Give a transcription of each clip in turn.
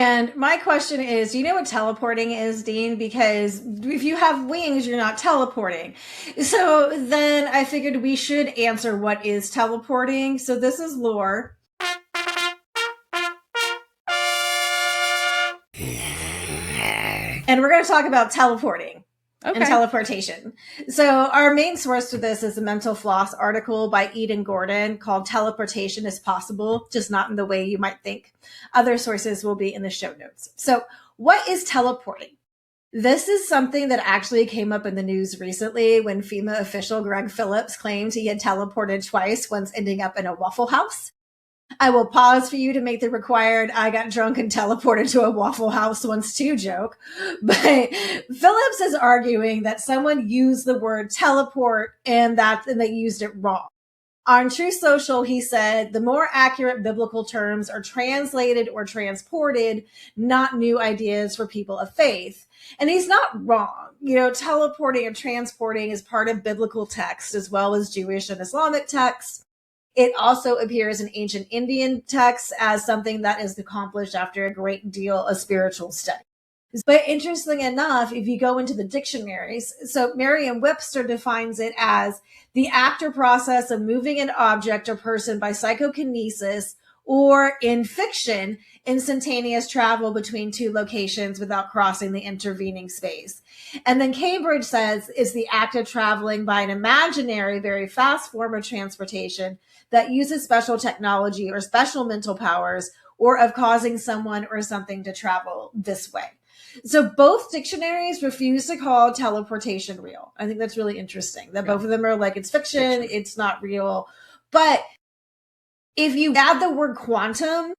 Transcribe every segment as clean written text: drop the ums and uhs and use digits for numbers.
And my question is, do you know what teleporting is, Dean? Because if you have wings, you're not teleporting. So then I figured we should answer what is teleporting. So this is lore. And we're going to talk about teleporting. Okay. And teleportation. So our main source for this is a Mental Floss article by Eden Gordon called Teleportation is Possible, just not in the way you might think. Other sources will be in the show notes. So what is teleporting? This is something that actually came up in the news recently when FEMA official Greg Phillips claimed he had teleported twice, once ending up in a Waffle House. I will pause for you to make the required "I got drunk and teleported to a Waffle House once too" joke. But Phillips is arguing that someone used the word teleport and they used it wrong. On True Social, he said the more accurate biblical terms are translated or transported, not new ideas for people of faith. And he's not wrong. You know, teleporting and transporting is part of biblical text as well as Jewish and Islamic texts. It also appears in ancient Indian texts as something that is accomplished after a great deal of spiritual study. But interestingly enough, if you go into the dictionaries, so Merriam-Webster defines it as the act or process of moving an object or person by psychokinesis, or in fiction, instantaneous travel between two locations without crossing the intervening space. And then Cambridge says is the act of traveling by an imaginary, very fast form of transportation that uses special technology or special mental powers, or of causing someone or something to travel this way. So both dictionaries refuse to call teleportation real. I think that's really interesting that both of them are like, it's fiction, it's not real. But if you add the word quantum,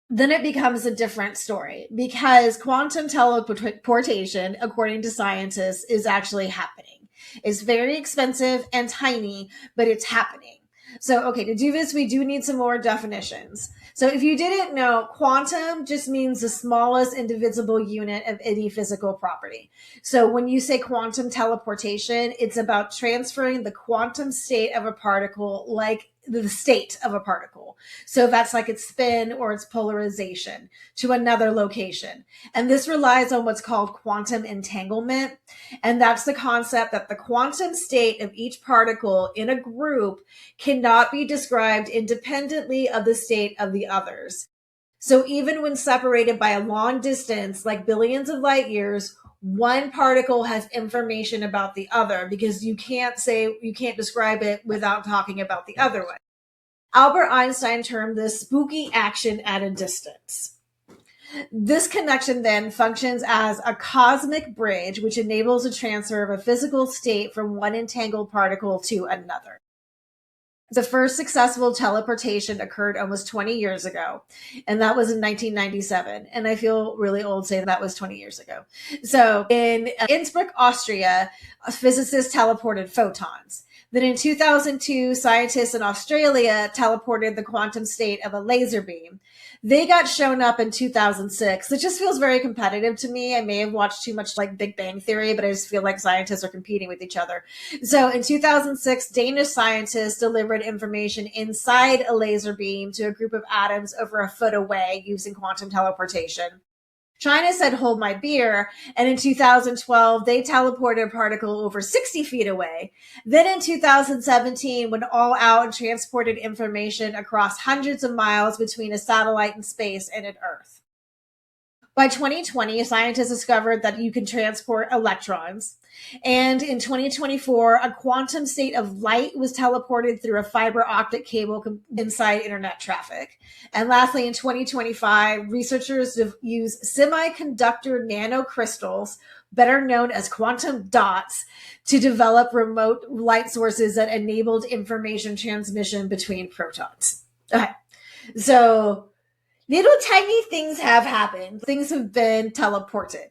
then it becomes a different story, because quantum teleportation, according to scientists, is actually happening. It's very expensive and tiny, but it's happening. So, okay, to do this, we do need some more definitions. So if you didn't know, quantum just means the smallest indivisible unit of any physical property. So when you say quantum teleportation, it's about transferring the quantum state of a particle, like the state of a particle. So that's like its spin or its polarization, to another location. And this relies on what's called quantum entanglement. And that's the concept that the quantum state of each particle in a group cannot be described independently of the state of the others. So even when separated by a long distance, like billions of light years, one particle has information about the other, because you can't describe it without talking about the other one. Albert Einstein termed this spooky action at a distance. This connection then functions as a cosmic bridge, which enables a transfer of a physical state from one entangled particle to another. The first successful teleportation occurred almost 20 years ago, and that was in 1997. And I feel really old saying that was 20 years ago. So in Innsbruck, Austria, physicists teleported photons. Then in 2002, scientists in Australia teleported the quantum state of a laser beam. They got shown up in 2006. It just feels very competitive to me. I may have watched too much like Big Bang Theory, but I just feel like scientists are competing with each other. So in 2006, Danish scientists delivered information inside a laser beam to a group of atoms over a foot away using quantum teleportation. China said, "Hold my beer." And in 2012, they teleported a particle over 60 feet away. Then in 2017, went all out and transported information across hundreds of miles between a satellite in space and an Earth. By 2020, scientists discovered that you can transport electrons. And in 2024, a quantum state of light was teleported through a fiber optic cable inside internet traffic. And lastly, in 2025, researchers used semiconductor nanocrystals, better known as quantum dots, to develop remote light sources that enabled information transmission between protons. Okay, so little tiny things have happened. Things have been teleported.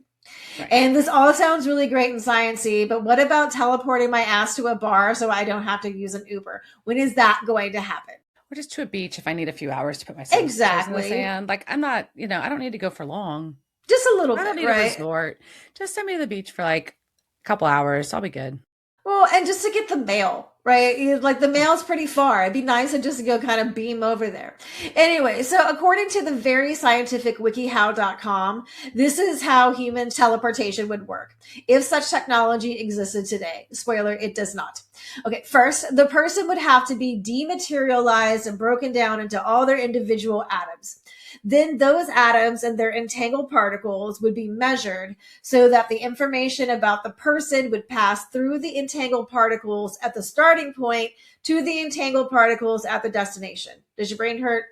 Right. And this all sounds really great and sciencey, but what about teleporting my ass to a bar so I don't have to use an Uber? When is that going to happen? Or just to a beach if I need a few hours to put myself exactly in the sand. Like, I'm not, I don't need to go for long. Just a little bit, I don't need right? a resort. Just send me to the beach for like a couple hours. I'll be good. Well, and just to get the mail. right? Like the mail's pretty far. It'd be nice to just go kind of beam over there. Anyway, so according to the very scientific wikihow.com, this is how human teleportation would work if such technology existed today. Spoiler, it does not. Okay, first, the person would have to be dematerialized and broken down into all their individual atoms. Then those atoms and their entangled particles would be measured so that the information about the person would pass through the entangled particles at the starting point to the entangled particles at the destination. Does your brain hurt?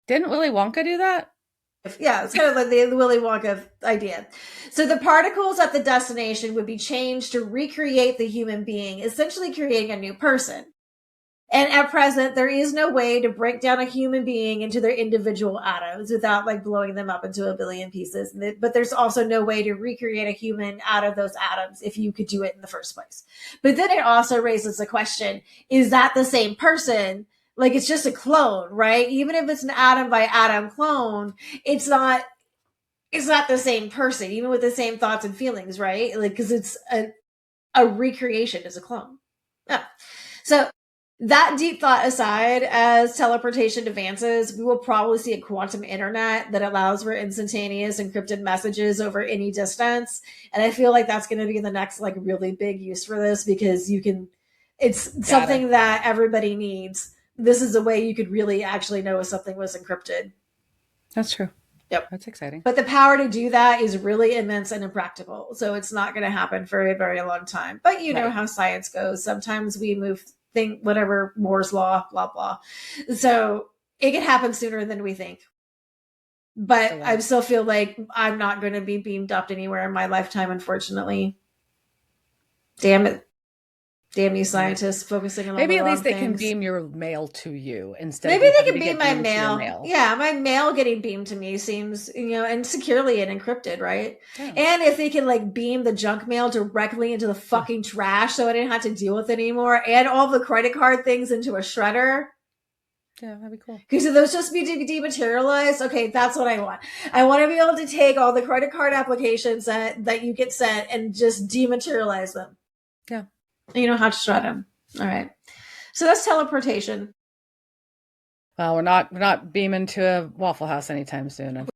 Didn't Willy Wonka do that? Yeah, it's kind of like the Willy Wonka idea. So the particles at the destination would be changed to recreate the human being, essentially creating a new person. And at present, there is no way to break down a human being into their individual atoms without like blowing them up into a billion pieces. But there's also no way to recreate a human out of those atoms if you could do it in the first place. But then it also raises the question, is that the same person? Like it's just a clone, right? Even if it's an atom by atom clone, it's not the same person, even with the same thoughts and feelings, right? Like, cause it's a recreation as a clone. Yeah. So that deep thought aside, as teleportation advances, we will probably see a quantum internet that allows for instantaneous encrypted messages over any distance. And I feel like that's going to be the next like really big use for this because it's something that everybody needs. This is a way you could really actually know if something was encrypted. That's true. Yep. That's exciting. But the power to do that is really immense and impractical. So it's not going to happen for a very long time. But you know how science goes. Sometimes we move whatever Moore's law, blah, blah. So it can happen sooner than we think. But I still feel like I'm not going to be beamed up anywhere in my lifetime, unfortunately. Damn it. Damn you scientists focusing on maybe all the at least wrong they things. can beam your mail to you instead. Maybe of they can beam my mail. Yeah, my mail getting beamed to me seems, and securely and encrypted, right? Yeah. And if they can like beam the junk mail directly into the fucking trash so I didn't have to deal with it anymore, and all the credit card things into a shredder. Yeah, that'd be cool. Okay, so those just be dematerialized. Okay, that's what I want. I want to be able to take all the credit card applications that you get sent and just dematerialize them. Yeah. You know how to shred them. All right. So that's teleportation. Well, we're not beaming to a Waffle House anytime soon.